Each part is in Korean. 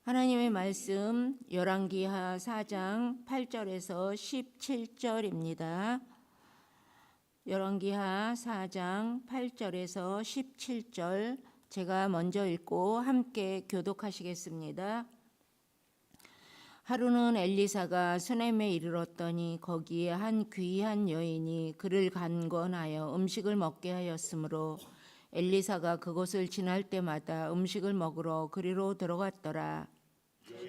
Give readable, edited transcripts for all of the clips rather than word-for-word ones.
하나님의 말씀 열왕기하 4장 8절에서 17절입니다. 열왕기하 4장 8절에서 17절 제가 먼저 읽고 함께 교독하시겠습니다. 하루는 엘리사가 수넴에 이르렀더니 거기에 한 귀한 여인이 그를 간권하여 음식을 먹게 하였으므로 엘리사가 그곳을 지날 때마다 음식을 먹으러 그리로 들어갔더라.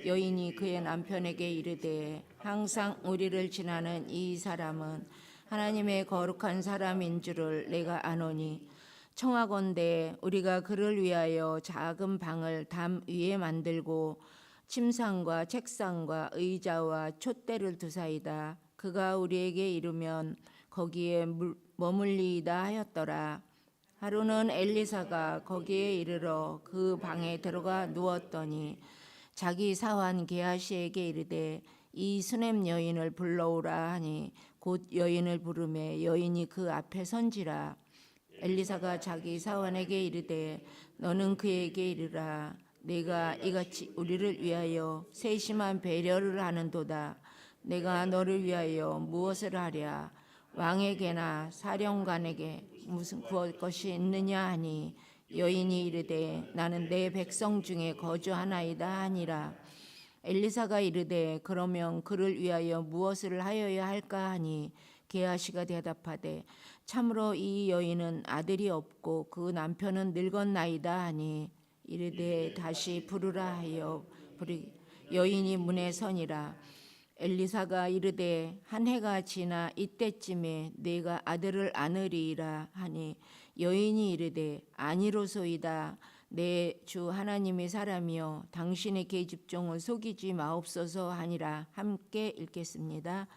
여인이 그의 남편에게 이르되 항상 우리를 지나는 이 사람은 하나님의 거룩한 사람인 줄을 내가 아노니 청하건대 우리가 그를 위하여 작은 방을 담 위에 만들고 침상과 책상과 의자와 촛대를 두사이다. 그가 우리에게 이르면 거기에 머물리이다 하였더라. 하루는 엘리사가 거기에 이르러 그 방에 들어가 누웠더니 자기 사환 게하시에게 이르되 이 수넴 여인을 불러오라 하니 곧 여인을 부르매 여인이 그 앞에 선지라. 엘리사가 자기 사환에게 이르되 너는 그에게 이르라. 내가 이같이 우리를 위하여 세심한 배려를 하는도다. 내가 너를 위하여 무엇을 하랴? 왕에게나 사령관에게 무슨 구할 것이 있느냐 하니 여인이 이르되 나는 내 백성 중에 거주하나이다 하니라. 엘리사가 이르되 그러면 그를 위하여 무엇을 하여야 할까 하니 게하시가 대답하되 참으로 이 여인은 아들이 없고 그 남편은 늙었나이다 하니 이르되 다시 부르라 하여 여인이 문에 서니라. 엘리사가 이르되 한 해가 지나 이때쯤에 내가 아들을 안으리이라 하니 여인이 이르되 아니로소이다. 내 주 하나님의 사람이여 당신의 계집종을 속이지 마옵소서 하니라. 함께 읽겠습니다.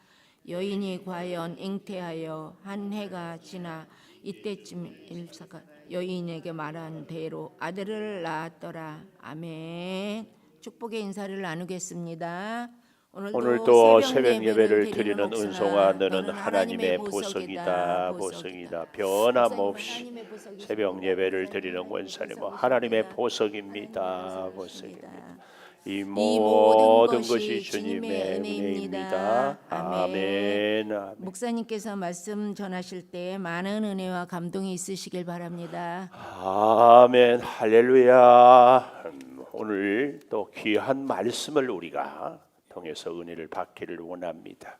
여인이 과연 잉태하여 한 해가 지나 이때쯤 엘리사가 여인에게 말한 대로 아들을 낳았더라. 아멘. 축복의 인사를 나누겠습니다. 오늘도 새벽 예배를 드리는 은송아 너는 하나님의 보석이다. 보석이다. 변함없이 새벽 예배를 드리는 권사님 하나님의 보석입니다. 보석입니다. 이 모든 것이 주님의 은혜입니다. 아멘. 아멘. 목사님께서 말씀 전하실 때 많은 은혜와 감동이 있으시길 바랍니다. 아멘. 할렐루야. 오늘 또 귀한 말씀을 우리가 통해서 은혜를 받기를 원합니다.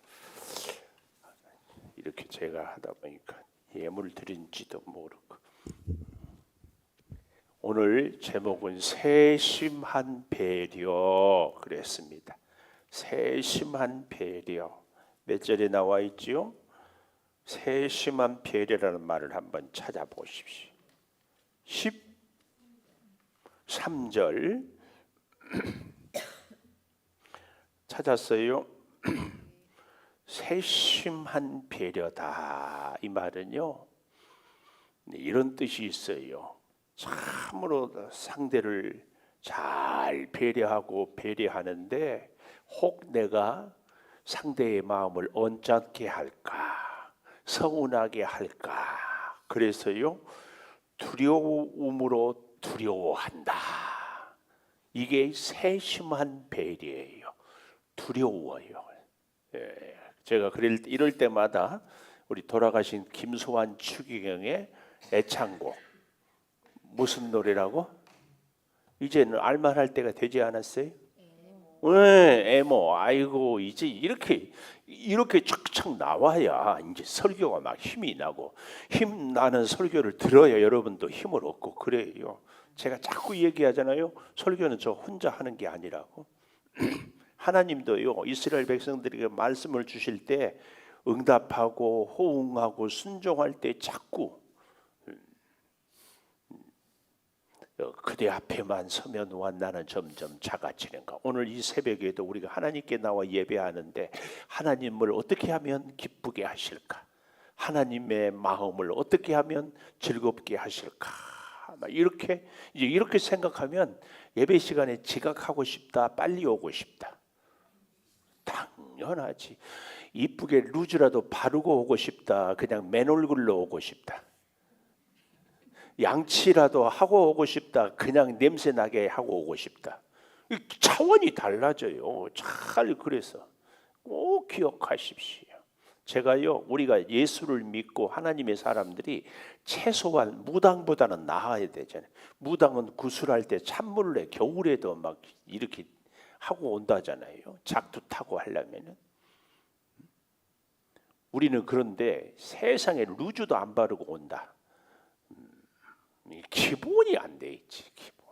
이렇게 제가 하다 보니까 예물 드린지도 모르고. 오늘 제목은 세심한 배려 그랬습니다. 세심한 배려. 몇 절에 나와 있지요? 세심한 배려라는 말을 한번 찾아보십시오. 13절 찾았어요. 세심한 배려다. 이 말은요 이런 뜻이 있어요. 참으로 상대를 잘 배려하고 배려하는데 혹 내가 상대의 마음을 언짢게 할까, 서운하게 할까, 그래서요 두려움으로 두려워한다. 이게 세심한 배려예요. 두려워요. 예, 제가 이럴 때마다 우리 돌아가신 김소환 추기경의 애창곡 무슨 노래라고? 이제는 알만할 때가 되지 않았어요? 네, 애모. 아이고 이제 이렇게 착착 나와야 이제 설교가 막 힘이 나고 힘 나는 설교를 들어야 여러분도 힘을 얻고 그래요. 제가 자꾸 얘기하잖아요. 설교는 저 혼자 하는 게 아니라고. 하나님도요 이스라엘 백성들에게 말씀을 주실 때 응답하고 호응하고 순종할 때 자꾸 그대 앞에만 서면 나는 점점 작아지는가. 오늘 이 새벽에도 우리가 하나님께 나와 예배하는데 하나님을 어떻게 하면 기쁘게 하실까, 하나님의 마음을 어떻게 하면 즐겁게 하실까, 이렇게 생각하면 예배 시간에 지각하고 싶다, 빨리 오고 싶다. 당연하지. 이쁘게 루즈라도 바르고 오고 싶다, 그냥 맨 얼굴로 오고 싶다. 양치라도 하고 오고 싶다, 그냥 냄새 나게 하고 오고 싶다. 차원이 달라져요. 잘 그래서 꼭 기억하십시오. 제가요, 우리가 예수를 믿고 하나님의 사람들이 최소한 무당보다는 나아야 되잖아요. 무당은 구슬할 때 찬물에 겨울에도 막 이렇게 하고 온다잖아요. 작두 타고 하려면은. 우리는 그런데 세상에 루즈도 안 바르고 온다. 기본이 안 돼 있지. 기본.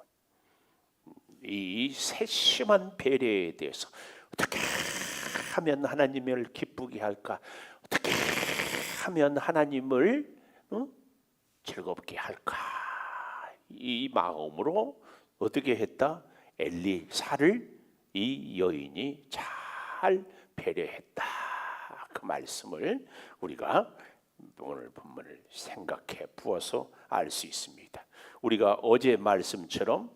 이 세심한 배려에 대해서 어떻게 하면 하나님을 기쁘게 할까? 어떻게 하면 하나님을 즐겁게 할까? 이 마음으로 어떻게 했다? 엘리사를 이 여인이 잘 배려했다. 그 말씀을 우리가 오늘 본문을 생각해 부어서 알 수 있습니다. 우리가 어제 말씀처럼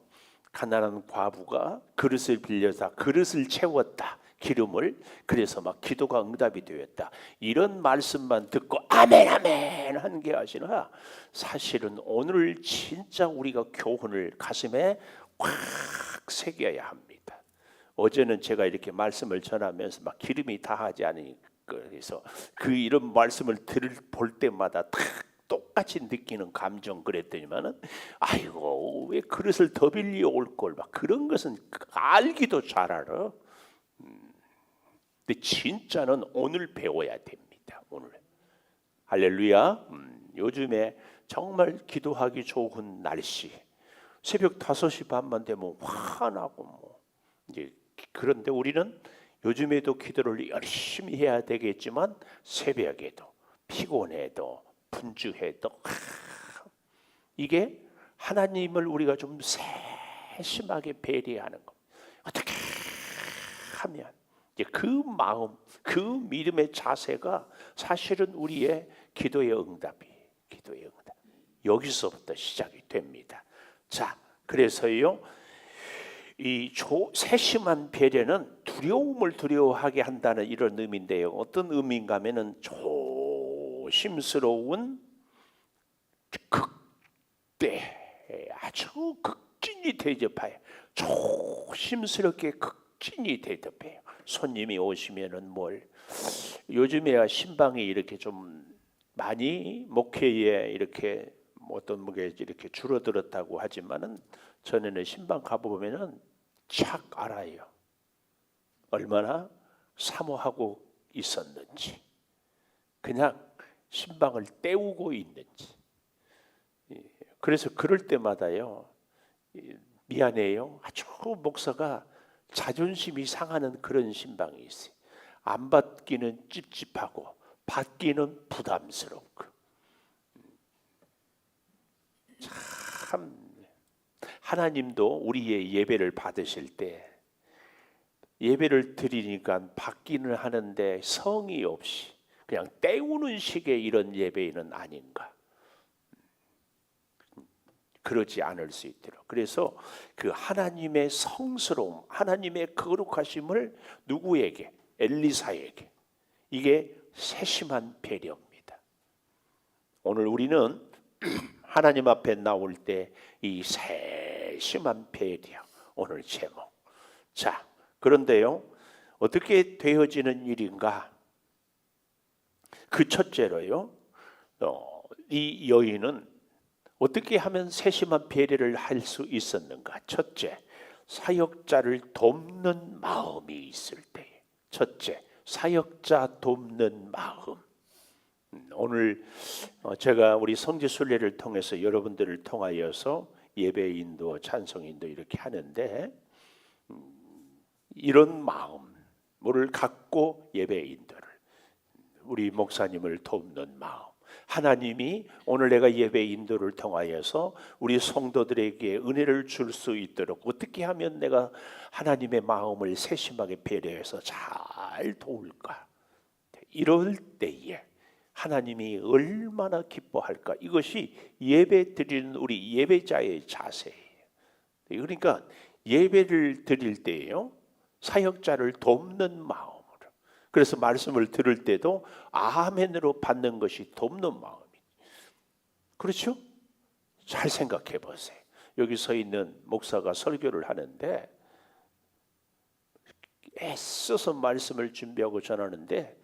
가난한 과부가 그릇을 빌려서 그릇을 채웠다. 기름을. 그래서 막 기도가 응답이 되었다. 이런 말씀만 듣고 아멘 아멘 한 게 아니라 사실은 오늘 진짜 우리가 교훈을 가슴에 확 새겨야 합니다. 어제는 제가 이렇게 말씀을 전하면서 막 기름이 다하지 않으니까 그래서 그 이런 말씀을 볼 때마다 다 똑같이 느끼는 감정 그랬더니만은 아이고 왜 그릇을 더 빌려 올 걸 막 그런 것은 알기도 잘 알아. 근데 진짜는 오늘 배워야 됩니다. 오늘 할렐루야. 요즘에 정말 기도하기 좋은 날씨. 새벽 5시 반만 되면 화나고 뭐 이제 그런데 우리는 요즘에도 기도를 열심히 해야 되겠지만 새벽에도 피곤해도 분주해도 이게 하나님을 우리가 좀 세심하게 배려하는 것. 어떻게 하면 이제 그 마음, 그 믿음의 자세가 사실은 우리의 기도의 응답. 여기서부터 시작이 됩니다. 자, 그래서요. 이 세심한 배려는 두려움을 두려워하게 한다는 이런 의미인데요. 어떤 의미인가 하면은 조심스러운 극대 아주 극진히 대접해요. 조심스럽게 극진히 대접해요. 손님이 오시면은 요즘에야 신방이 이렇게 좀 많이 목회에 이렇게 어떤 목에 이렇게 줄어들었다고 하지만은 전에는 신방 가보면은 착 알아요. 얼마나 사모하고 있었는지, 그냥 신방을 때우고 있는지. 그래서 그럴 때마다요, 미안해요. 아주 목사가 자존심이 상하는 그런 신방이 있어요. 안 받기는 찝찝하고 받기는 부담스럽고. 참 하나님도 우리의 예배를 받으실 때 예배를 드리니까 받기는 하는데 성의 없이 그냥 때우는 식의 이런 예배는 아닌가. 그러지 않을 수 있도록. 그래서 그 하나님의 성스러움, 하나님의 거룩하심을 누구에게? 엘리사에게. 이게 세심한 배려입니다. 오늘 우리는 하나님 앞에 나올 때 이 세심한 배려, 오늘 제목. 자, 그런데요, 어떻게 되어지는 일인가? 그 첫째로요, 이 여인은 어떻게 하면 세심한 배려를 할 수 있었는가? 첫째, 사역자를 돕는 마음이 있을 때. 첫째, 사역자 돕는 마음. 오늘 제가 우리 성지 순례를 통해서 여러분들을 통하여서 예배 인도, 찬송 인도 이렇게 하는데 이런 마음을 갖고 예배 인도를, 우리 목사님을 돕는 마음, 하나님이 오늘 내가 예배 인도를 통하여서 우리 성도들에게 은혜를 줄 수 있도록 어떻게 하면 내가 하나님의 마음을 세심하게 배려해서 잘 도울까? 이럴 때에 하나님이 얼마나 기뻐할까? 이것이 예배 드리는 우리 예배자의 자세예요. 그러니까 예배를 드릴 때요, 사역자를 돕는 마음으로. 그래서 말씀을 들을 때도 아멘으로 받는 것이 돕는 마음이에요. 그렇죠? 잘 생각해 보세요. 여기 서 있는 목사가 설교를 하는데 애써서 말씀을 준비하고 전하는데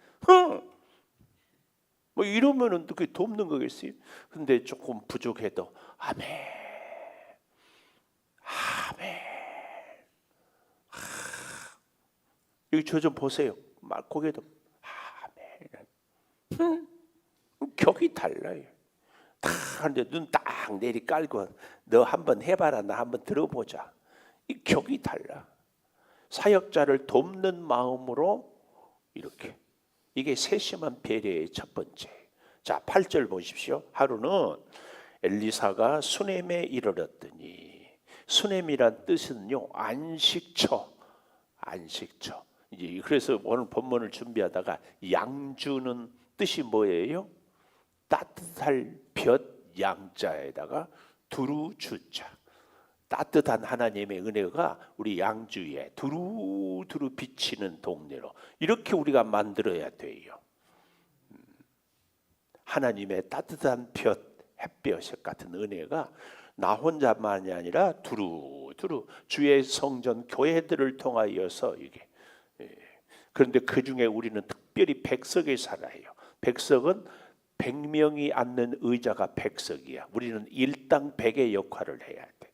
뭐 이러면은 그게 돕는 거겠어요? 근데 조금 부족해도 아멘, 아멘. 여기 저 좀 보세요. 막 고개도 아멘. 격이 달라요. 다 하는데 눈 딱 내리 깔고 너 한번 해봐라, 나 한번 들어보자. 이 격이 달라. 사역자를 돕는 마음으로 이렇게. 이게 세심한 배려의 첫 번째. 자, 8절 보십시오. 하루는 엘리사가 수넴에 이르렀더니, 수넴이란 뜻은요 안식처, 안식처. 이제 그래서 오늘 본문을 준비하다가 양주는 뜻이 뭐예요? 따뜻할 볕 양자에다가 두루 주자. 따뜻한 하나님의 은혜가 우리 양주에 두루두루 비치는 동네로 이렇게 우리가 만들어야 돼요. 하나님의 따뜻한 볕, 햇볕 같은 은혜가 나 혼자만이 아니라 두루두루 주의 성전 교회들을 통하여서 이게. 그런데 그 중에 우리는 특별히 백석에 살아요. 백석은 100명이 앉는 의자가 백석이야. 우리는 일당 100의 역할을 해야 돼.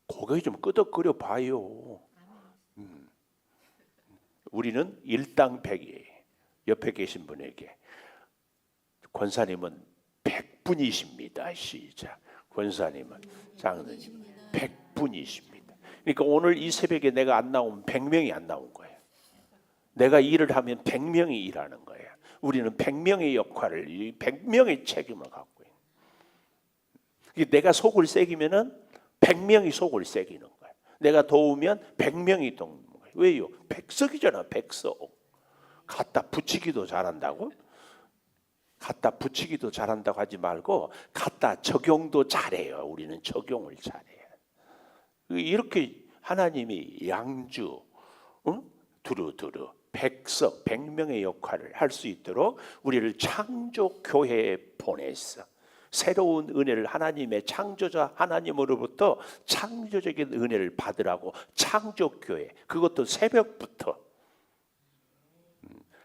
고개 좀 끄덕거려 봐요. 우리는 일당 100이에요. 옆에 계신 분에게 권사님은 100분이십니다. 시작. 권사님은 장로님 100분이십니다. 그러니까 오늘 이 새벽에 내가 안 나오면 100명이 안 나온 거예요. 내가 일을 하면 100명이 일하는 거예요. 우리는 100명의 역할을, 100명의 책임을 갖고 있는. 내가 속을 새기면은 100명이 속을 새기는 거예요. 내가 도우면 100명이 돕는 거예요. 왜요? 백석이잖아, 백석. 갖다 붙이기도 잘한다고? 갖다 붙이기도 잘한다고 하지 말고 갖다 적용도 잘해요. 우리는 적용을 잘해요. 이렇게 하나님이 양주, 두루두루 백석, 100명의 역할을 할 수 있도록 우리를 창조교회에 보냈어. 새로운 은혜를 하나님의 창조자 하나님으로부터 창조적인 은혜를 받으라고 창조교회, 그것도 새벽부터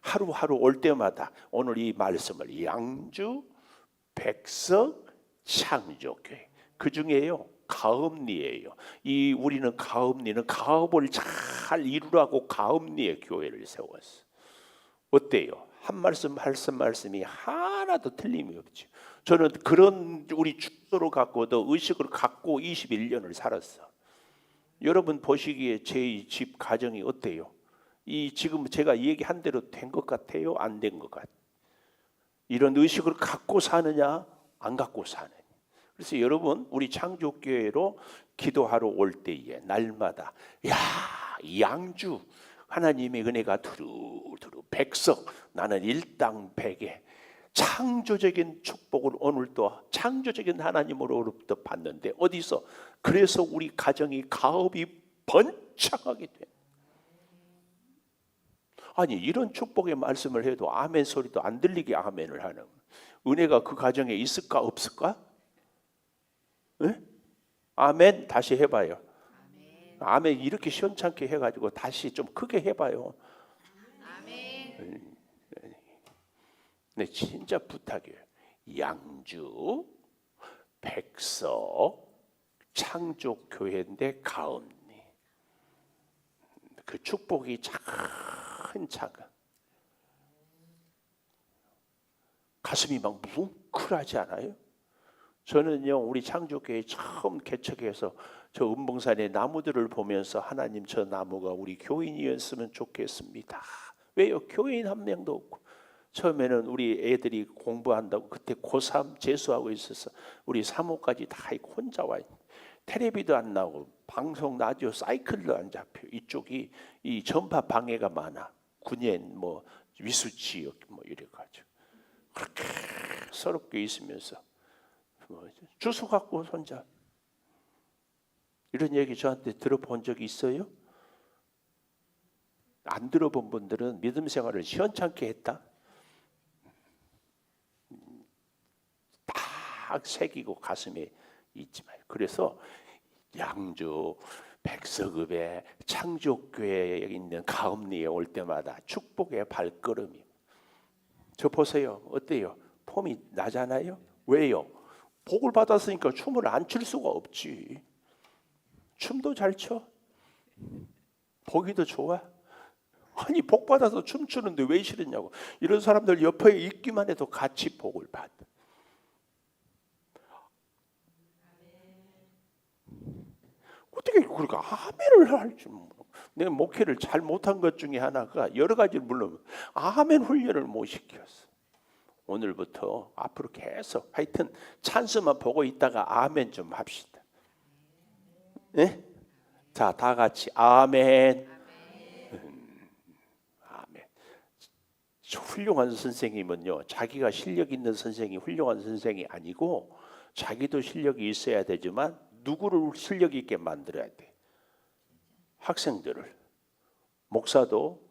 하루하루 올 때마다 오늘 이 말씀을 양주, 백석, 창조교회, 그 중에요 가업리예요. 이 우리는 가업리는 가업을 잘 이루라고 가업리의 교회를 세웠어. 어때요? 한 말씀이 하나도 틀림이 없죠. 저는 그런 우리 축소로 갖고도 의식을 갖고 21년을 살았어. 여러분 보시기에 제 집 가정이 어때요? 이 지금 제가 얘기한 대로 된 것 같아요? 안 된 것 같아요? 이런 의식을 갖고 사느냐 안 갖고 사느냐. 그래서 여러분 우리 창조교회로 기도하러 올 때에 날마다 양주 하나님의 은혜가 두루두루 백석, 나는 일당 100에 창조적인 축복을 오늘 또 창조적인 하나님으로부터 받는데 어디서? 그래서 우리 가정이 가업이 번창하게 돼. 아니 이런 축복의 말씀을 해도 아멘 소리도 안 들리게 아멘을 하는 은혜가 그 가정에 있을까 없을까? 네? 아멘 다시 해봐요. 아멘 이렇게 시원찮게 해가지고 다시 좀 크게 해봐요. 아멘. 네, 진짜 부탁이에요. 양주, 백석, 창조교회인데 가업리. 그 축복이 차근차근 가슴이 막 뭉클하지 않아요? 저는요 우리 창조교회 처음 개척해서 저 은봉산의 나무들을 보면서 하나님 저 나무가 우리 교인이었으면 좋겠습니다. 왜요? 교인 한 명도 없고 처음에는 우리 애들이 공부한다고 그때 고3 재수하고 있어서 우리 사모까지 다 혼자 와 있는 텔레비도 안 나오고 방송 라디오 사이클도 안 잡혀. 이쪽이 이 전파 방해가 많아. 군엔 뭐 위수지역 뭐 이래가지고 그렇게 서럽게 있으면서 주소 갖고 손자 이런 얘기 저한테 들어본 적이 있어요? 안 들어본 분들은 믿음 생활을 시원찮게 했다. 딱 새기고 가슴에 있지 마요. 그래서 양주, 백석읍의 창조교회에 있는 가업리에 올 때마다 축복의 발걸음이. 저 보세요. 어때요? 폼이 나잖아요. 왜요? 복을 받았으니까 춤을 안 출 수가 없지. 춤도 잘 춰. 보기도 좋아. 아니 복 받아서 춤추는데 왜 싫으냐고. 이런 사람들 옆에 있기만 해도 같이 복을 받아. 어떻게 그렇게 아멘을 할지. 내가 목회를 잘 못한 것 중에 하나가 여러 가지를 물론 아멘 훈련을 못 시켰어. 오늘부터 앞으로 계속 하여튼 찬스만 보고 있다가 아멘 좀 합시다. 네? 자, 다 같이 아멘. 아멘. 훌륭한 선생님은요, 자기가 실력 있는 선생이 훌륭한 선생이 아니고 자기도 실력이 있어야 되지만 누구를 실력 있게 만들어야 돼. 학생들을. 목사도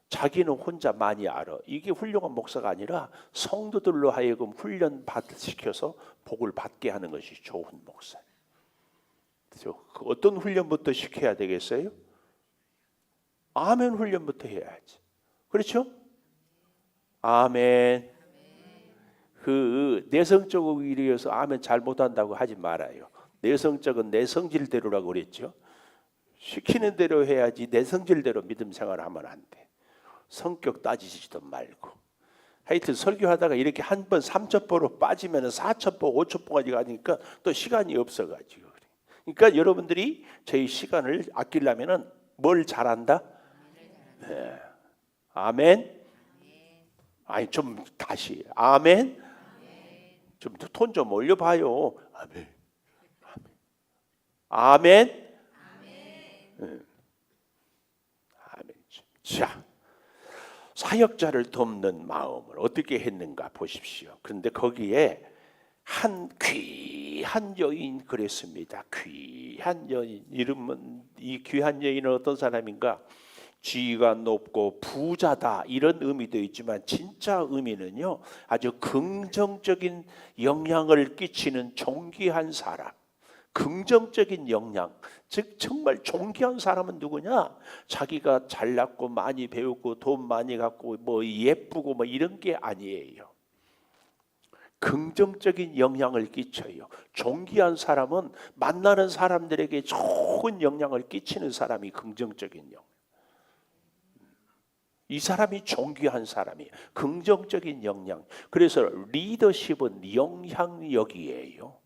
자기는 혼자 많이 알아. 이게 훌륭한 목사가 아니라 성도들로 하여금 훈련 시켜서 복을 받게 하는 것이 좋은 목사예요. 어떤 훈련부터 시켜야 되겠어요? 아멘 훈련부터 해야지. 그렇죠? 아멘. 그 내성적으로 위해서 아멘 잘 못한다고 하지 말아요. 내성적은 내 성질대로라고 그랬죠. 시키는 대로 해야지 내 성질대로 믿음 생활하면 안 돼. 성격 따지지도 말고. 하여튼 설교하다가 이렇게 한 번 3첩보로 빠지면 4첩보, 5첩보까지 가니까 또 시간이 없어가지고. 그러니까 여러분들이 저희 시간을 아끼려면은 뭘 잘한다? 네. 아멘. 아니 좀 다시 아멘. 좀 톤 좀 올려봐요. 아멘. 아멘. 아멘. 아멘. 자, 사역자를 돕는 마음을 어떻게 했는가 보십시오. 그런데 거기에 한 귀한 여인 그랬습니다. 귀한 여인. 이름은 이 귀한 여인은 어떤 사람인가? 지위가 높고 부자다 이런 의미도 있지만 진짜 의미는요, 아주 긍정적인 영향을 끼치는 존귀한 사람. 긍정적인 영향, 즉 정말 존귀한 사람은 누구냐? 자기가 잘났고 많이 배우고 돈 많이 갖고 뭐 예쁘고 뭐 이런 게 아니에요. 긍정적인 영향을 끼쳐요. 존귀한 사람은 만나는 사람들에게 좋은 영향을 끼치는 사람이 긍정적인 영향. 이 사람이 존귀한 사람이에요. 긍정적인 영향. 그래서 리더십은 영향력이에요.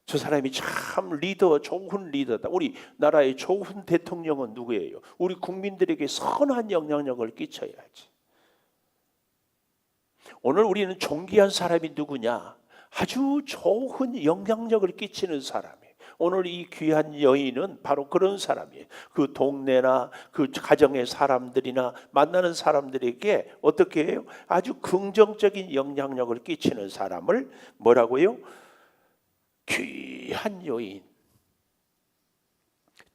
저 사람이 참 리더, 좋은 리더다. 우리 나라의 좋은 대통령은 누구예요? 우리 국민들에게 선한 영향력을 끼쳐야지. 오늘 우리는 존귀한 사람이 누구냐? 아주 좋은 영향력을 끼치는 사람이에요. 오늘 이 귀한 여인은 바로 그런 사람이에요. 그 동네나 그 가정의 사람들이나 만나는 사람들에게 어떻게 해요? 아주 긍정적인 영향력을 끼치는 사람을 뭐라고요? 귀한 여인,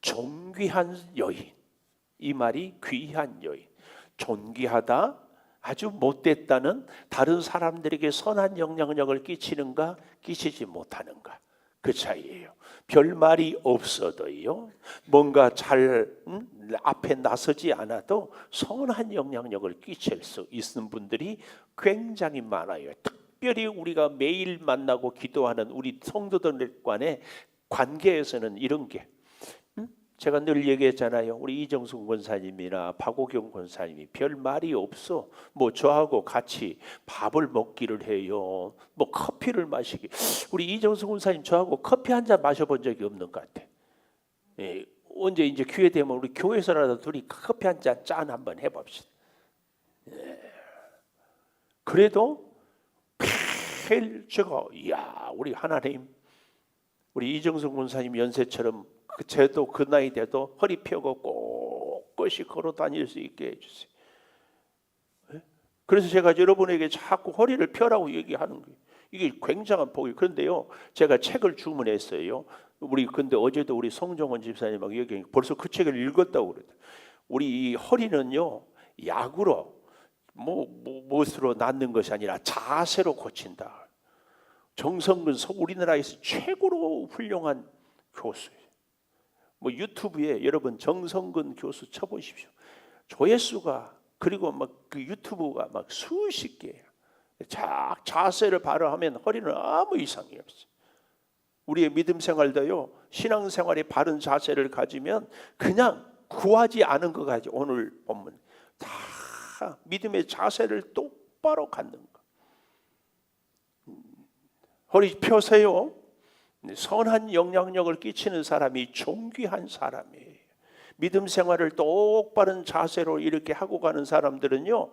존귀한 여인. 이 말이 귀한 여인, 존귀하다, 아주 못됐다는 다른 사람들에게 선한 영향력을 끼치는가 끼치지 못하는가 그 차이예요. 별말이 없어도요, 뭔가 잘 앞에 나서지 않아도 선한 영향력을 끼칠 수 있는 분들이 굉장히 많아요. 특별히 우리가 매일 만나고 기도하는 우리 성도들 간의 관계에서는 이런 게, 제가 늘 얘기했잖아요. 우리 이정숙 권사님이나 박오경 권사님이 별 말이 없어. 뭐 저하고 같이 밥을 먹기를 해요. 뭐 커피를 마시기. 우리 이정숙 권사님 저하고 커피 한 잔 마셔본 적이 없는 것 같아. 예, 언제 이제 기회 되면 우리 교회에서라도 둘이 커피 한 잔 짠 한번 해봅시다. 예. 그래도 매일 제가 우리 하나님, 우리 이정숙 권사님 연세처럼 저도 그 나이 돼도 허리 펴고 꼿꼿이 걸어 다닐 수 있게 해주세요. 그래서 제가 여러분에게 자꾸 허리를 펴라고 얘기하는 거예요. 이게 굉장한 복이에요. 그런데요, 제가 책을 주문했어요. 근데 어제도 우리 송정원 집사님하고 얘기, 벌써 그 책을 읽었다고 그래요. 우리 이 허리는요, 약으로 무엇으로 낫는 것이 아니라 자세로 고친다. 정성근 우리나라에서 최고로 훌륭한 교수예요. 뭐 유튜브에 여러분 정성근 교수 쳐보십시오. 조회수가 그리고 막 그 유튜브가 막 수십 개예요. 자세를 바로 하면 허리는 아무 이상이 없어요. 우리의 믿음 생활도요, 신앙 생활에 바른 자세를 가지면 그냥 구하지 않은 거 가지고 오늘 본문 다 믿음의 자세를 똑바로 갖는 거. 허리 펴세요. 선한 영향력을 끼치는 사람이 존귀한 사람이에요. 믿음 생활을 똑바른 자세로 이렇게 하고 가는 사람들은요,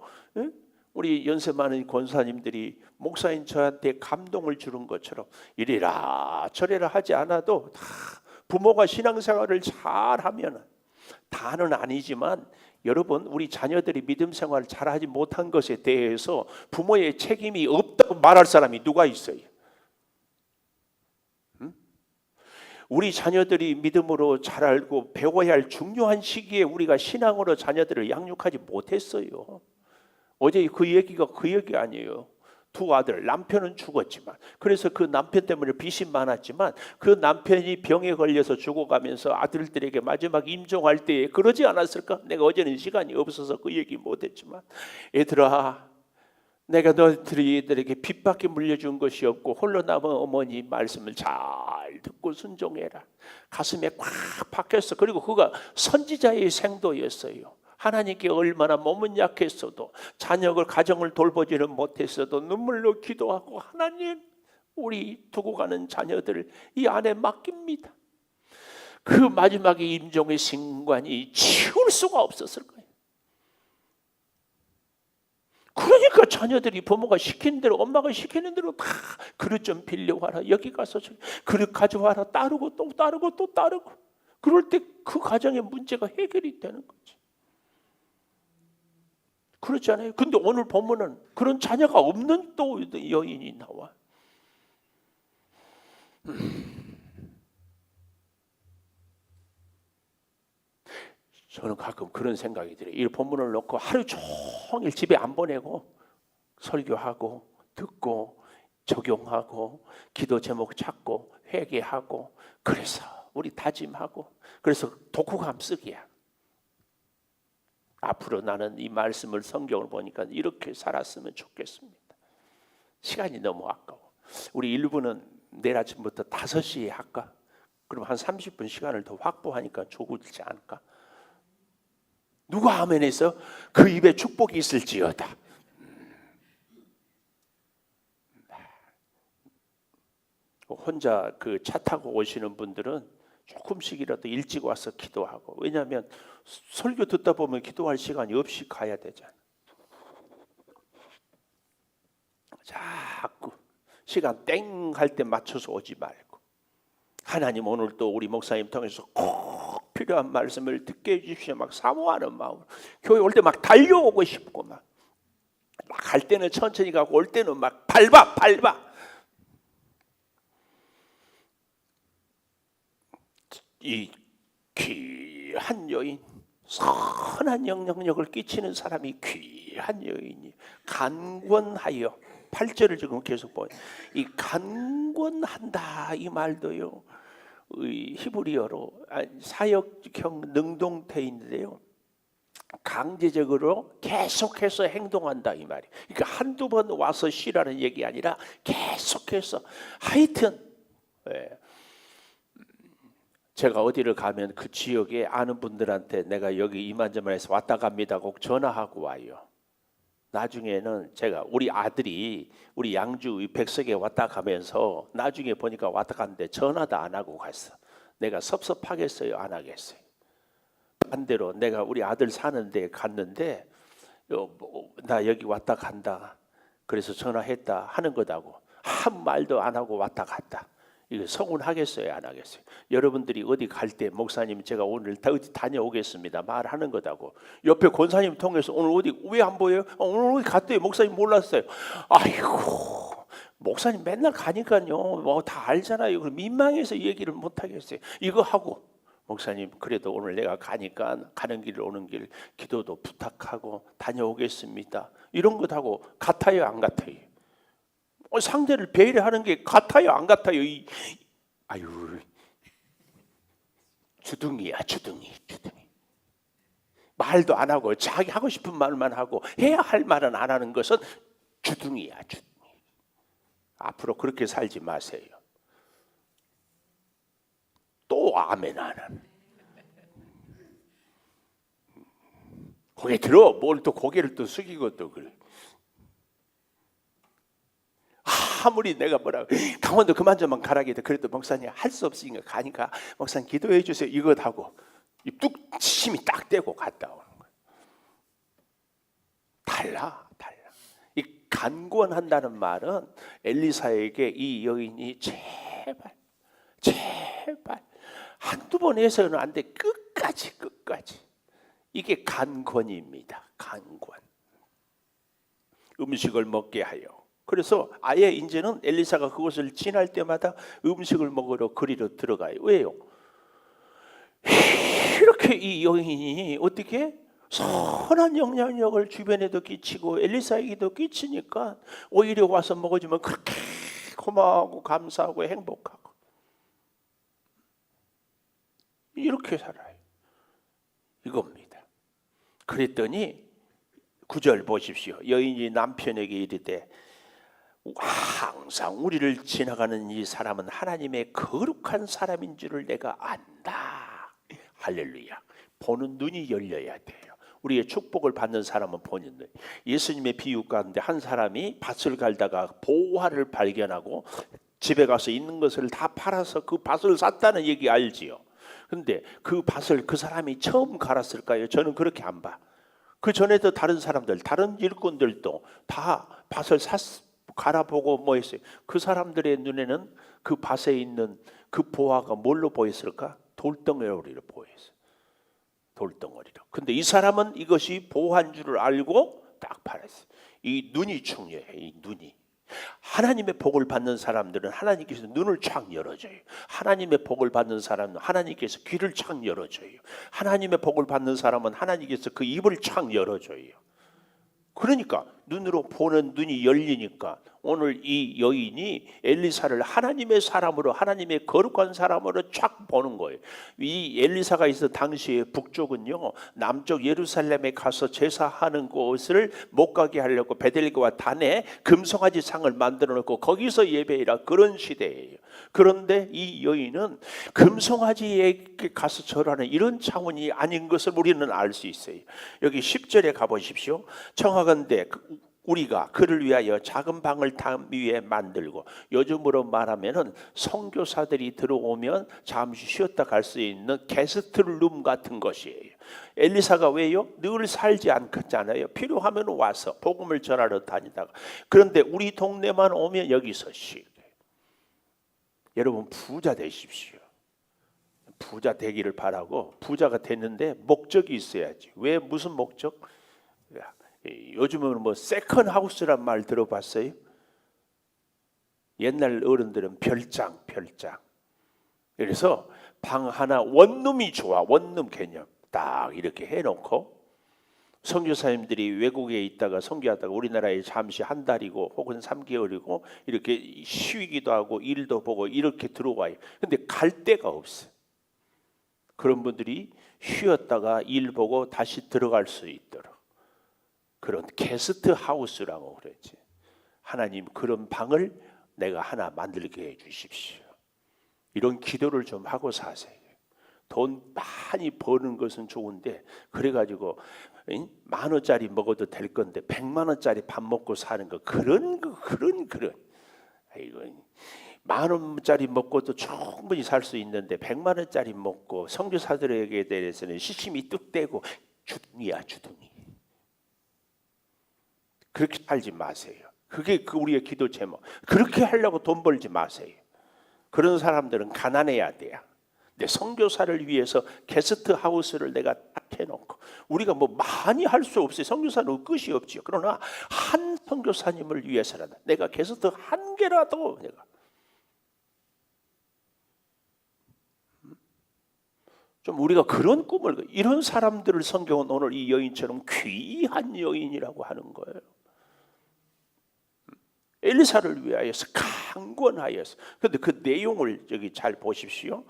우리 연세 많은 권사님들이 목사인 저한테 감동을 주는 것처럼 이리라 저리라 하지 않아도 다 부모가 신앙생활을 잘하면 다는 아니지만 여러분 우리 자녀들이 믿음 생활을 잘하지 못한 것에 대해서 부모의 책임이 없다고 말할 사람이 누가 있어요? 우리 자녀들이 믿음으로 잘 알고 배워야 할 중요한 시기에 우리가 신앙으로 자녀들을 양육하지 못했어요. 어제 그 얘기가 그 얘기 아니에요. 두 아들, 남편은 죽었지만 그래서 그 남편 때문에 빚이 많았지만 그 남편이 병에 걸려서 죽어가면서 아들들에게 마지막 임종할 때에 그러지 않았을까? 내가 어제는 시간이 없어서 그 얘기 못했지만 얘들아 내가 너희들에게 빚밖에 물려준 것이 없고 홀로 남은 어머니 말씀을 잘 듣고 순종해라. 가슴에 꽉 박혔어. 그리고 그가 선지자의 생도였어요. 하나님께 얼마나 몸은 약했어도 자녀를 가정을 돌보지는 못했어도 눈물로 기도하고 하나님 우리 두고 가는 자녀들을 이 안에 맡깁니다. 그 마지막에 임종의 순간이 치울 수가 없었을 거예요. 그러니까 자녀들이 부모가 시킨 대로 엄마가 시키는 대로 다 그릇 좀 빌려와라 여기 가서 그릇 가져와라 따르고 또 따르고 또 따르고 그럴 때 그 가정의 문제가 해결이 되는 거지. 그렇지 않아요? 근데 오늘 본문은 그런 자녀가 없는 또 여인이 나와. 저는 가끔 그런 생각이 들어요. 이 본문을 놓고 하루 종일 집에 안 보내고 설교하고 듣고 적용하고 기도 제목 찾고 회개하고 그래서 우리 다짐하고 그래서 독후감 쓰기야. 앞으로 나는 이 말씀을 성경을 보니까 이렇게 살았으면 좋겠습니다. 시간이 너무 아까워. 우리 1부는 내일 아침부터 5시에 할까? 그럼 한 30분 시간을 더 확보하니까 좋을지 않을까? 누가 아멘해서 그 입에 축복이 있을지어다. 혼자 그 차 타고 오시는 분들은 조금씩이라도 일찍 와서 기도하고 왜냐하면 설교 듣다 보면 기도할 시간이 없이 가야 되잖아. 자꾸 시간 땡 할 때 맞춰서 오지 말고 하나님 오늘 또 우리 목사님 통해서 꼭 필요한 말씀을 듣게 해주십시오. 막 사모하는 마음으로 교회 올 때 막 달려오고 싶고 막 갈 때는 천천히 가고 올 때는 막 밟아. 이 귀한 여인, 선한 영향력을 끼치는 사람이 귀한 여인이 간권하여 8절을 지금 계속 보여. 이 간권한다 이 말도요. 히브리어로 사역형 능동태인데요. 강제적으로 계속해서 행동한다 이 말이. 그러니까 한두 번 와서 쉬라는 얘기 아니라 계속해서 하여튼 제가 어디를 가면 그 지역에 아는 분들한테 내가 여기 이만저만해서 왔다 갑니다 꼭 전화하고 와요. 나중에는 제가 우리 아들이 우리 양주 백석에 왔다 가면서 나중에 보니까 왔다 갔는데 전화도 안 하고 갔어. 내가 섭섭하겠어요? 안 하겠어요? 반대로 내가 우리 아들 사는 데 갔는데 나 여기 왔다 간다 그래서 전화했다 하는 거다고 한 말도 안 하고 왔다 갔다. 이거 서운하겠어요? 안 하겠어요? 여러분들이 어디 갈 때 목사님 제가 오늘 어디 다녀오겠습니다 말하는 거다고 옆에 권사님 통해서 오늘 어디 왜 안 보여요? 오늘 어디 갔대요? 목사님 몰랐어요. 아이고 목사님 맨날 가니까요 뭐 다 알잖아요. 그럼 민망해서 얘기를 못 하겠어요. 이거 하고 목사님 그래도 오늘 내가 가니까 가는 길 오는 길 기도도 부탁하고 다녀오겠습니다. 이런 것 하고 같아요 안 같아요? 상대를 배려하는 게 같아요, 안 같아요? 아유, 주둥이야, 주둥이. 말도 안 하고 자기 하고 싶은 말만 하고 해야 할 말은 안 하는 것은 주둥이야, 주둥이. 앞으로 그렇게 살지 마세요. 또 아멘 안 하는. 고개 들어. 뭘 또 고개를 또 숙이고 또 그래. 아무리 내가 뭐라고 강원도 그만 좀 가라고 해도 그래도 목사님 할 수 없으니까 가니까 목사님 기도해 주세요. 이것 하고 뚝 침이 딱 떼고 갔다 오는 거예요. 달라. 이 간구한다는 말은 엘리사에게 이 여인이 제발 한두 번 해서는 안 돼. 끝까지 이게 간권입니다. 간권. 음식을 먹게 하여. 그래서 아예 이제는 엘리사가 그것을 지날 때마다 음식을 먹으러 그리로 들어가요. 왜요? 이렇게 이 여인이 어떻게 선한 영향력을 주변에도 끼치고 엘리사에게도 끼치니까 오히려 와서 먹어주면 그렇게 고마워하고 감사하고 행복하고 이렇게 살아요. 이겁니다. 그랬더니 9절 보십시오. 여인이 남편에게 이르되 항상 우리를 지나가는 이 사람은 하나님의 거룩한 사람인 줄을 내가 안다. 할렐루야. 보는 눈이 열려야 돼요. 우리의 축복을 받는 사람은 보는 눈. 예수님의 비유 가운데 한 사람이 밭을 갈다가 보화를 발견하고 집에 가서 있는 것을 다 팔아서 그 밭을 샀다는 얘기 알지요. 그런데 그 밭을 그 사람이 처음 갈았을까요? 저는 그렇게 안 봐. 그 전에도 다른 사람들, 다른 일꾼들도 다 밭을 갈아보고 뭐 했어요. 그 사람들의 눈에는 그 밭에 있는 그 보화가 뭘로 보였을까? 돌덩어리로 보였어요. 돌덩어리로. 근데 이 사람은 이것이 보화인 줄을 알고 딱 팔았어요. 이 눈이 중요해요. 이 눈이. 하나님의 복을 받는 사람들은 하나님께서 눈을 쫙 열어줘요. 하나님의 복을 받는 사람은 하나님께서 귀를 쫙 열어줘요. 하나님의 복을 받는 사람은 하나님께서 그 입을 쫙 열어줘요. 그러니까 눈으로 보는 눈이 열리니까 오늘 이 여인이 엘리사를 하나님의 사람으로, 하나님의 거룩한 사람으로 쫙 보는 거예요. 이 엘리사가 있어 당시에 북쪽은요, 남쪽 예루살렘에 가서 제사하는 곳을 못 가게 하려고 베델과 단에 금송아지 상을 만들어 놓고 거기서 예배해라, 그런 시대예요. 그런데 이 여인은 금송아지에 가서 절하는 이런 차원이 아닌 것을 우리는 알 수 있어요. 여기 10절에 가보십시오. 청하건대 우리가 그를 위하여 작은 방을 담 위에 만들고, 요즘으로 말하면은 선교사들이 들어오면 잠시 쉬었다 갈 수 있는 게스트룸 같은 것이에요. 엘리사가 왜요? 늘 살지 않겠잖아요. 필요하면 와서 복음을 전하러 다니다가. 그런데 우리 동네만 오면 여기서 쉬게. 여러분 부자 되십시오. 부자 되기를 바라고, 부자가 됐는데 목적이 있어야지. 왜? 무슨 목적? 요즘은 뭐 세컨 하우스란 말 들어봤어요? 옛날 어른들은 별장. 그래서 방 하나 원룸이 좋아. 원룸 개념 딱 이렇게 해놓고 선교사님들이 외국에 있다가 선교하다가 우리나라에 잠시 한 달이고 혹은 3개월이고 이렇게 쉬기도 하고 일도 보고 이렇게 들어와요. 근데 갈 데가 없어. 그런 분들이 쉬었다가 일 보고 다시 들어갈 수 있도록 그런 게스트 하우스라고 그러지. 하나님 그런 방을 내가 하나 만들게 해 주십시오. 이런 기도를 좀 하고 사세요. 돈 많이 버는 것은 좋은데 그래가지고 10,000원짜리 먹어도 될 건데 100만 원짜리 밥 먹고 사는 거 그런 이거 10,000원짜리 먹고도 충분히 살 수 있는데 100만 원짜리 먹고 선교사들에게 대해서는 시침이 뚝 떼고 주둥이야 주둥이. 그렇게 살지 마세요. 그게 우리의 기도 제목. 그렇게 하려고 돈 벌지 마세요. 그런 사람들은 가난해야 돼요. 내 선교사를 위해서 게스트 하우스를 내가 딱 해놓고 우리가 뭐 많이 할 수 없어요. 선교사는 끝이 없지요. 그러나 한 선교사님을 위해서라도 내가 게스트 한 개라도 내가 좀 우리가 그런 꿈을, 이런 사람들을 성경은 오늘 이 여인처럼 귀한 여인이라고 하는 거예요. 엘리사를 위하여서 강권하여서. 그런데 그 내용을 여기 잘 보십시오.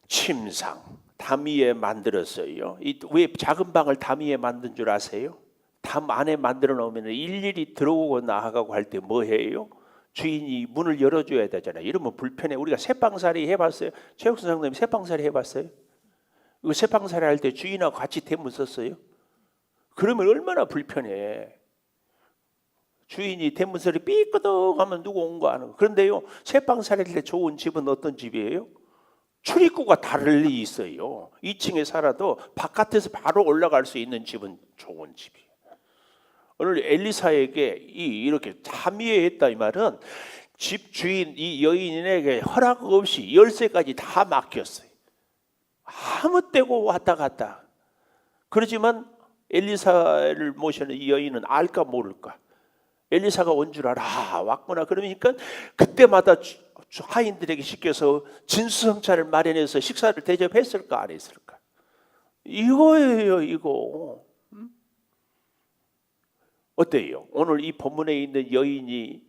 침상 담 위에 만들었어요. 왜 작은 방을 담 위에 만든 줄 아세요? 담 안에 만들어 놓으면 일일이 들어오고 나가고 할 때 뭐 해요? 주인이 문을 열어줘야 되잖아요. 이러면 불편해. 우리가 새방살이 해봤어요? 최욱 선생님 새방살이 해봤어요? 이거 새방살이 할 때 주인하고 같이 대문 썼어요? 그러면 얼마나 불편해. 주인이 대문소리 삐끄덕하면 누구 온 거 아는 거. 그런데요, 새방살이 할 때 좋은 집은 어떤 집이에요? 출입구가 달리 있어요. 2층에 살아도 바깥에서 바로 올라갈 수 있는 집은 좋은 집이에요. 오늘 엘리사에게 이렇게 참여했다 이 말은 집 주인 이 여인에게 허락 없이 열쇠까지 다 맡겼어요. 아무 때고 왔다 갔다. 그렇지만 엘리사를 모시는 이 여인은 알까 모를까? 엘리사가 온 줄 알아. 왔구나. 그러니까 그때마다 하인들에게 시켜서 진수성찬을 마련해서 식사를 대접했을까 안 했을까? 이거예요, 이거. 어때요? 오늘 이 본문에 있는 여인이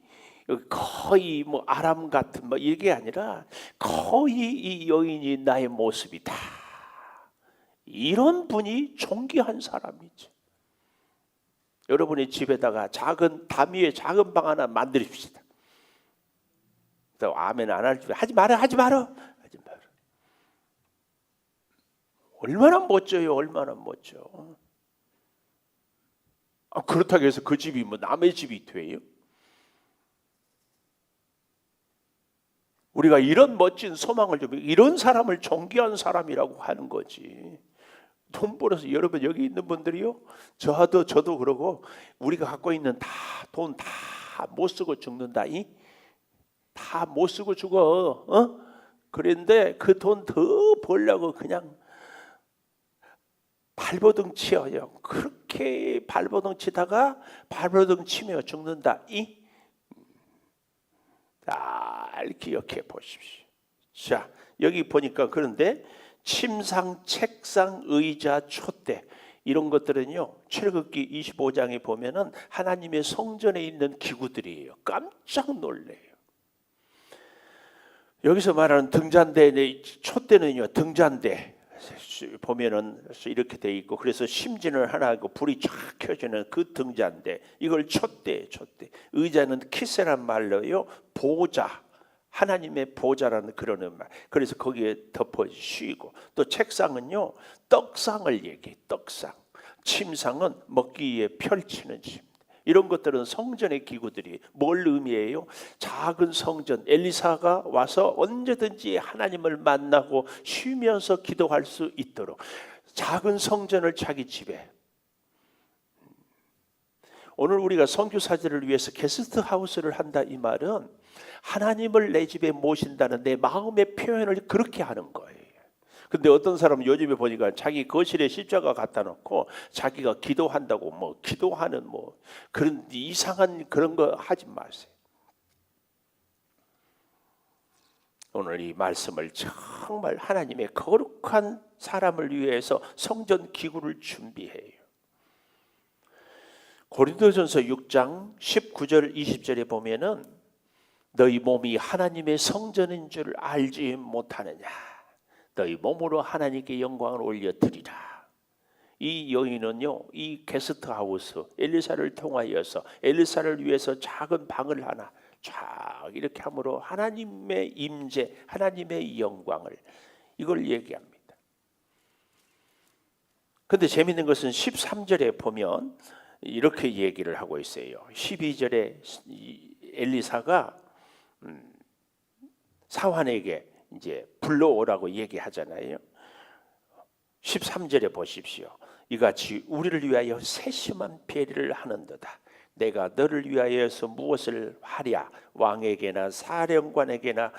거의 뭐 아람 같은 뭐 이게 아니라 거의 이 여인이 나의 모습이다. 이런 분이 존귀한 사람이지. 여러분의 집에다가 작은 담 위에 작은 방 하나 만드십시다. 또 아멘 안 할 줄 하지 마라. 얼마나 멋져요. 얼마나 멋져. 그렇다고 해서 그 집이 뭐 남의 집이 돼요? 우리가 이런 멋진 소망을 좀 이런 사람을 존귀한 사람이라고 하는 거지. 돈 벌어서 여러분 여기 있는 분들이요, 저도 그러고 우리가 갖고 있는 돈 다 못 쓰고 죽는다. 다 못 쓰고 죽어. 그런데 그 돈 더 벌려고 그냥 발버둥 치어요. 그렇게 발버둥 치다가 발버둥 치며 죽는다. 잘 기억해 보십시오. 자, 여기 보니까 그런데 침상, 책상, 의자, 촛대 이런 것들은요, 출애굽기 25장에 보면은 하나님의 성전에 있는 기구들이에요. 깜짝 놀래요. 여기서 말하는 등잔대, 촛대는요, 등잔대 보면은 이렇게 돼 있고, 그래서 심진을 하나 하고 불이 쫙 켜지는 그 등잔대, 이걸 촛대. 의자는 키세란 말로요, 보좌, 하나님의 보좌라는 그런 말. 그래서 거기에 덮어 쉬고, 또 책상은요, 떡상을 얘기해. 떡상. 침상은 먹기 위해 펼치는 집. 이런 것들은 성전의 기구들이 뭘 의미해요? 작은 성전, 엘리사가 와서 언제든지 하나님을 만나고 쉬면서 기도할 수 있도록 작은 성전을 자기 집에. 오늘 우리가 선교사들을 위해서 게스트하우스를 한다 이 말은 하나님을 내 집에 모신다는 내 마음의 표현을 그렇게 하는 거예요. 근데 어떤 사람은 요즘에 보니까 자기 거실에 십자가 갖다 놓고 자기가 기도한다고 뭐 기도하는 뭐 그런 이상한 그런 거 하지 마세요. 오늘 이 말씀을 정말 하나님의 거룩한 사람을 위해서 성전 기구를 준비해요. 고린도전서 6장 19절 20절에 보면은 너희 몸이 하나님의 성전인 줄 알지 못하느냐. 너희 몸으로 하나님께 영광을 올려드리라. 이 여인은요, 이 게스트하우스 엘리사를 통하여서 엘리사를 위해서 작은 방을 하나 쫙 이렇게 함으로 하나님의 임재, 하나님의 영광을 이걸 얘기합니다. 그런데 재밌는 것은 13절에 보면 이렇게 얘기를 하고 있어요. 12절에 엘리사가 사환에게 이제 불러오라고 얘기하잖아요. 13절에 보십시오. 이같이 우리를 위하여 세심한 배려를 하는도다. 내가 너를 위하여서 무엇을 하랴? 왕에게나 사령관에게나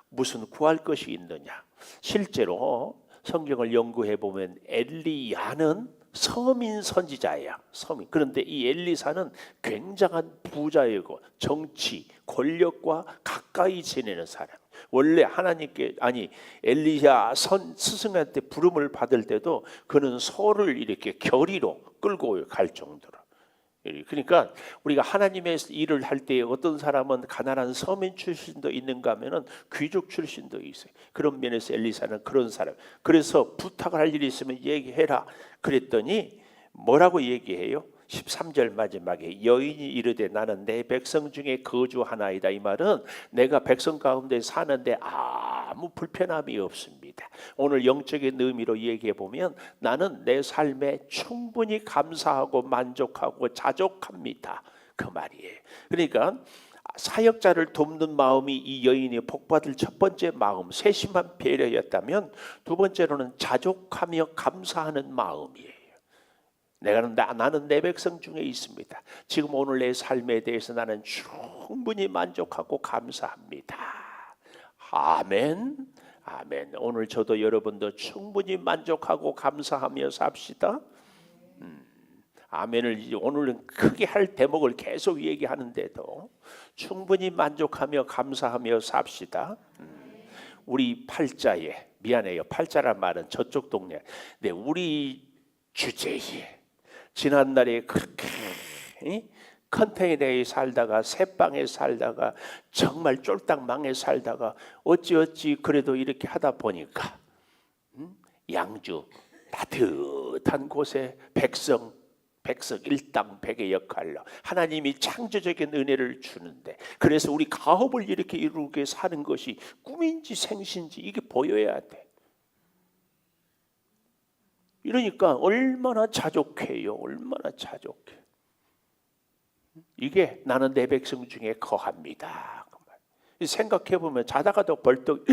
무슨 구할 것이 있느냐? 실제로 성경을 연구해 보면 엘리야는 서민 선지자예요. 서민. 그런데 이 엘리사는 굉장한 부자이고 정치, 권력과 가까이 지내는 사람. 원래 하나님께 엘리야 스승한테 부름을 받을 때도 그는 소를 이렇게 결의로 끌고 갈 정도로 그러니까 우리가 하나님의 일을 할 때 어떤 사람은 가난한 서민 출신도 있는가 하면은 귀족 출신도 있어요. 그런 면에서 엘리사는 그런 사람. 그래서 부탁을 할 일이 있으면 얘기해라. 그랬더니 뭐라고 얘기해요? 13절 마지막에 여인이 이르되 나는 내 백성 중에 거주하나이다. 이 말은 내가 백성 가운데 사는데 아무 불편함이 없습니다. 오늘 영적인 의미로 얘기해 보면 나는 내 삶에 충분히 감사하고 만족하고 자족합니다. 그 말이에요. 그러니까 사역자를 돕는 마음이 이 여인이 복받을 첫 번째 마음, 세심한 배려였다면 두 번째로는 자족하며 감사하는 마음이에요. 나는 내 백성 중에 있습니다. 지금 오늘 내 삶에 대해서 나는 충분히 만족하고 감사합니다. 아멘. 아멘. 오늘 저도 여러분도 충분히 만족하고 감사하며 삽시다. 아멘을 오늘은 크게 할 대목을 계속 얘기하는데도 충분히 만족하며 감사하며 삽시다. 우리 팔자에 미안해요. 팔자란 말은 저쪽 동네. 네, 우리 주제에 지난날에 그렇게 컨테이너에 살다가 새방에 살다가 정말 쫄딱망에 살다가 어찌 그래도 이렇게 하다 보니까 양주 따뜻한 곳에 백성 일당백의 역할로 하나님이 창조적인 은혜를 주는데 그래서 우리 가업을 이렇게 이루게 사는 것이 꿈인지 생신지 이게 보여야 돼. 이러니까 얼마나 자족해요. 얼마나 자족해. 이게 나는 내 백성 중에 거합니다. 생각해보면 자다가도 벌떡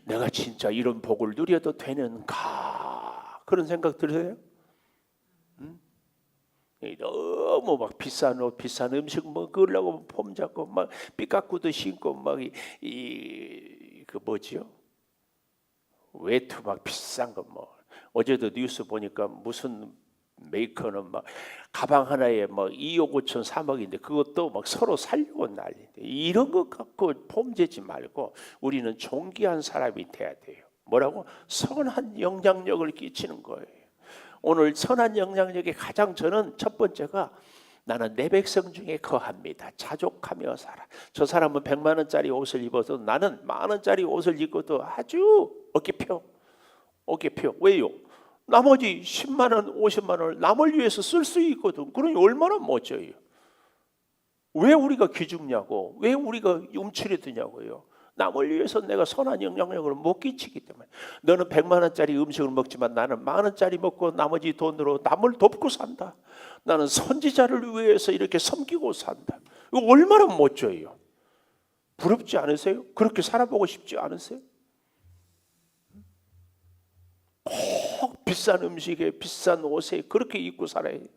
내가 진짜 이런 복을 누려도 되는가 그런 생각 들으세요? 너무 막 비싼 옷, 비싼 음식 먹으려고 폼 잡고 막 삐까꾸도 신고 막 그 뭐지요? 외투 막 비싼 거 뭐. 어제도 뉴스 보니까 무슨 메이커는 막 가방 하나에 막 2억 5천 3억인데 그것도 막 서로 살려고 난리인데 이런 것 갖고 폼재지 말고 우리는 존귀한 사람이 돼야 돼요. 뭐라고? 선한 영향력을 끼치는 거예요. 오늘 선한 영향력의 가장 저는 첫 번째가 나는 내 백성 중에 거합니다. 자족하며 살아. 저 사람은 100만 원짜리 옷을 입어도 나는 10,000원짜리 옷을 입고도 아주 어깨 펴. 왜요? 나머지 10만 원, 50만 원을 남을 위해서 쓸 수 있거든. 그러니 얼마나 멋져요. 왜 우리가 기죽냐고, 왜 우리가 움츠려드냐고요. 남을 위해서 내가 선한 영향력을 못 끼치기 때문에. 너는 100만 원짜리 음식을 먹지만 나는 10,000원짜리 먹고 나머지 돈으로 남을 돕고 산다. 나는 선지자를 위해서 이렇게 섬기고 산다. 이거 얼마나 멋져요. 부럽지 않으세요? 그렇게 살아보고 싶지 않으세요? 꼭 비싼 음식에 비싼 옷에 그렇게 입고 살아야 돼.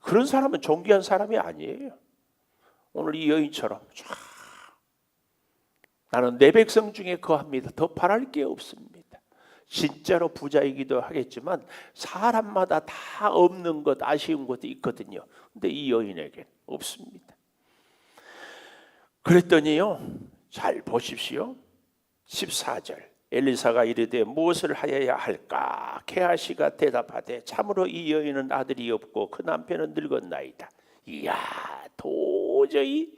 그런 사람은 존귀한 사람이 아니에요. 오늘 이 여인처럼 나는 내 백성 중에 거합니다. 더 바랄 게 없습니다. 진짜로 부자이기도 하겠지만 사람마다 다 없는 것, 아쉬운 것도 있거든요. 근데 이 여인에겐 없습니다. 그랬더니요, 잘 보십시오. 14절 엘리사가 이르되 무엇을 하여야 할까? 게하시가 대답하되 참으로 이 여인은 아들이 없고 그 남편은 늙었나이다. 이야, 도저히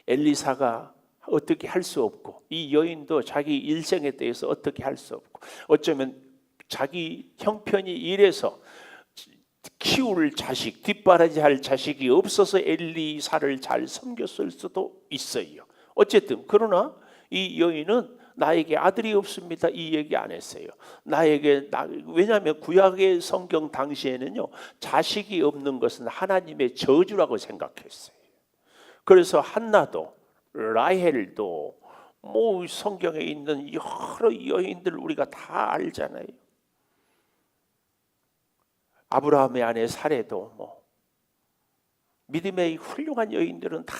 엘리사가 어떻게 할 수 없고 이 여인도 자기 일생에 대해서 어떻게 할 수 없고 어쩌면 자기 형편이 이래서 키울 자식, 뒷바라지할 자식이 없어서 엘리사를 잘 섬겼을 수도 있어요. 어쨌든 그러나 이 여인은 나에게 아들이 없습니다. 이 얘기 안 했어요. 왜냐하면 구약의 성경 당시에는요, 자식이 없는 것은 하나님의 저주라고 생각했어요. 그래서 한나도 라헬도 뭐 성경에 있는 여러 여인들 우리가 다 알잖아요. 아브라함의 아내 사레도 뭐 믿음의 훌륭한 여인들은 다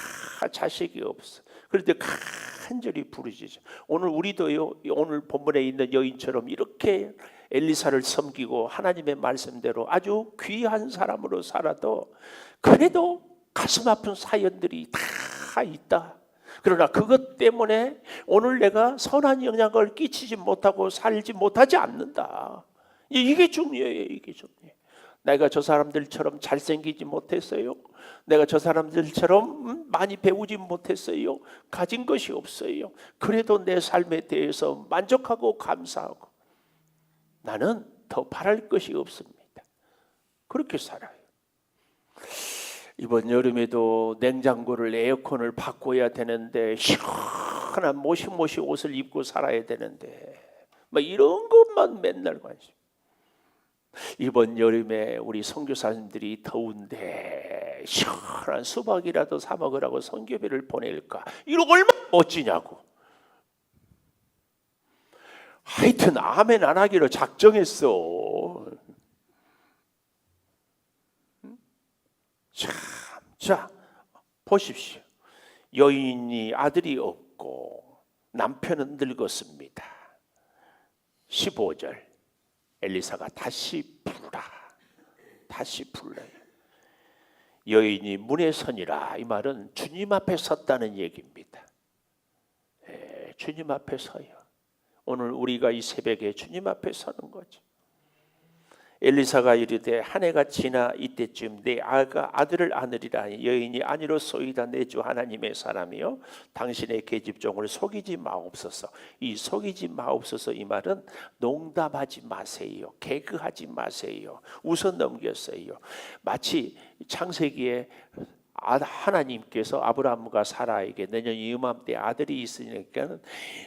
자식이 없어. 그런데 간절히 부르짖어. 오늘 우리도요, 오늘 본문에 있는 여인처럼 이렇게 엘리사를 섬기고 하나님의 말씀대로 아주 귀한 사람으로 살아도 그래도 가슴 아픈 사연들이 다 있다. 그러나 그것 때문에 오늘 내가 선한 영향을 끼치지 못하고 살지 못하지 않는다. 이게 중요해요. 이게 중요해. 내가 저 사람들처럼 잘생기지 못했어요. 내가 저 사람들처럼 많이 배우지 못했어요. 가진 것이 없어요. 그래도 내 삶에 대해서 만족하고 감사하고 나는 더 바랄 것이 없습니다. 그렇게 살아요. 이번 여름에도 냉장고를 에어컨을 바꿔야 되는데 시원한 모시모시 옷을 입고 살아야 되는데 뭐 이런 것만 맨날 관심. 이번 여름에 우리 선교사님들이 더운데 시원한 수박이라도 사 먹으라고 선교비를 보낼까? 이거 얼마나 멋지냐고. 하여튼 아멘 안 하기로 작정했어. 자, 보십시오. 여인이 아들이 없고 남편은 늙었습니다. 15절 엘리사가 다시 불러요. 여인이 문에 서니라. 이 말은 주님 앞에 섰다는 얘기입니다. 주님 앞에 서요. 오늘 우리가 이 새벽에 주님 앞에 서는 거죠. 엘리사가 이르되 한 해가 지나 이때쯤 내 아들을 안으리라. 여인이 아니로소이다. 내 주 하나님의 사람이요 당신의 계집종을 속이지 마옵소서. 이 속이지 마옵소서 이 말은 농담하지 마세요. 개그하지 마세요. 웃어 넘겼어요. 마치 창세기에 하나님께서 아브라함과 사라에게 내년 이맘때 아들이 있으니까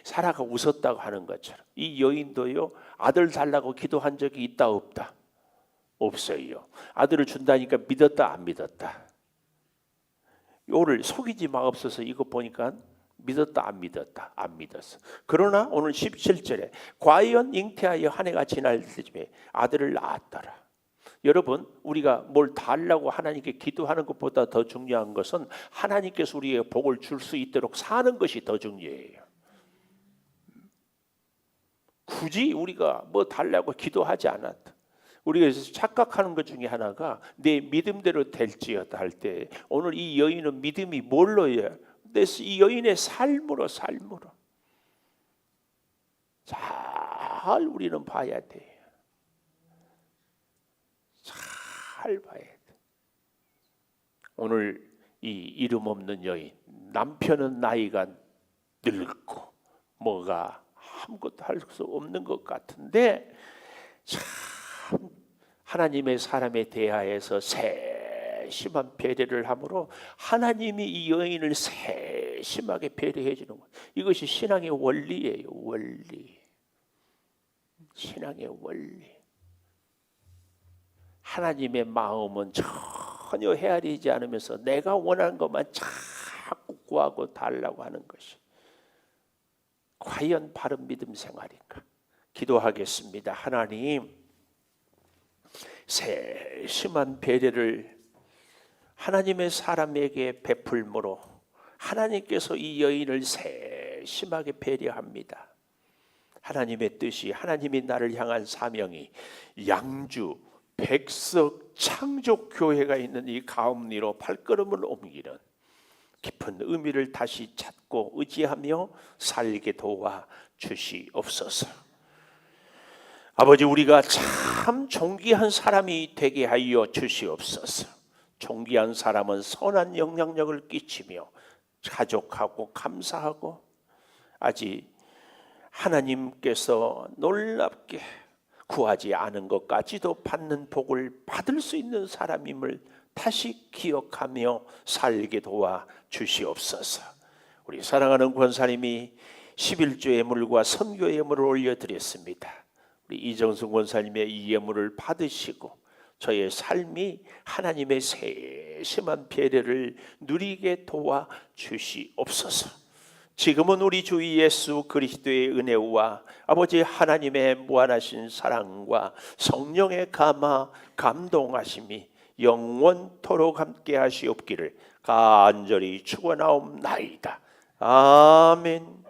사라가 웃었다고 하는 것처럼 이 여인도요 아들 달라고 기도한 적이 있다 없다? 없어요. 아들을 준다니까 믿었다 안 믿었다? 요를 속이지 마옵소서 이거 보니까 믿었다 안 믿었다? 안 믿었어. 그러나 오늘 17절에 과연 잉태하여 한 해가 지날 때쯤에 아들을 낳았더라. 여러분 우리가 뭘 달라고 하나님께 기도하는 것보다 더 중요한 것은 하나님께서 우리에게 복을 줄 수 있도록 사는 것이 더 중요해요. 굳이 우리가 뭐 달라고 기도하지 않았다. 우리가 착각하는 것 중에 하나가 내 믿음대로 될지어다 할 때 오늘 이 여인은 믿음이 뭘로요? 이 여인의 삶으로 잘 우리는 봐야 돼요. 잘 봐야 돼. 오늘 이 이름 없는 여인 남편은 나이가 늙고 뭐가 아무것도 할 수 없는 것 같은데 참 하나님의 사람에 대하여서 세심한 배려를 함으로 하나님이 이 여인을 세심하게 배려해 주는 것. 이것이 신앙의 원리예요. 원리. 신앙의 원리. 하나님의 마음은 전혀 헤아리지 않으면서 내가 원하는 것만 자꾸 구하고 달라고 하는 것이 과연 바른 믿음 생활인가? 기도하겠습니다. 하나님 세심한 배려를 하나님의 사람에게 베풀므로 하나님께서 이 여인을 세심하게 배려합니다. 하나님의 뜻이 하나님이 나를 향한 사명이 양주 백석 창조교회가 있는 이 가음리로 발걸음을 옮기는 깊은 의미를 다시 찾고 의지하며 살게 도와 주시옵소서. 아버지 우리가 참 존귀한 사람이 되게 하여 주시옵소서. 존귀한 사람은 선한 영향력을 끼치며 가족하고 감사하고 아직 하나님께서 놀랍게 구하지 않은 것까지도 받는 복을 받을 수 있는 사람임을 다시 기억하며 살게 도와 주시옵소서. 우리 사랑하는 권사님이 11조 예물과 선교 예물을 올려드렸습니다. 우리 이정순 권사님의 이 예물을 받으시고 저의 삶이 하나님의 세심한 배려를 누리게 도와 주시옵소서. 지금은 우리 주 예수 그리스도의 은혜와 아버지 하나님의 무한하신 사랑과 성령의 감화 감동하심이 영원토록 함께 하시옵기를 간절히 축원하옵나이다. 아멘.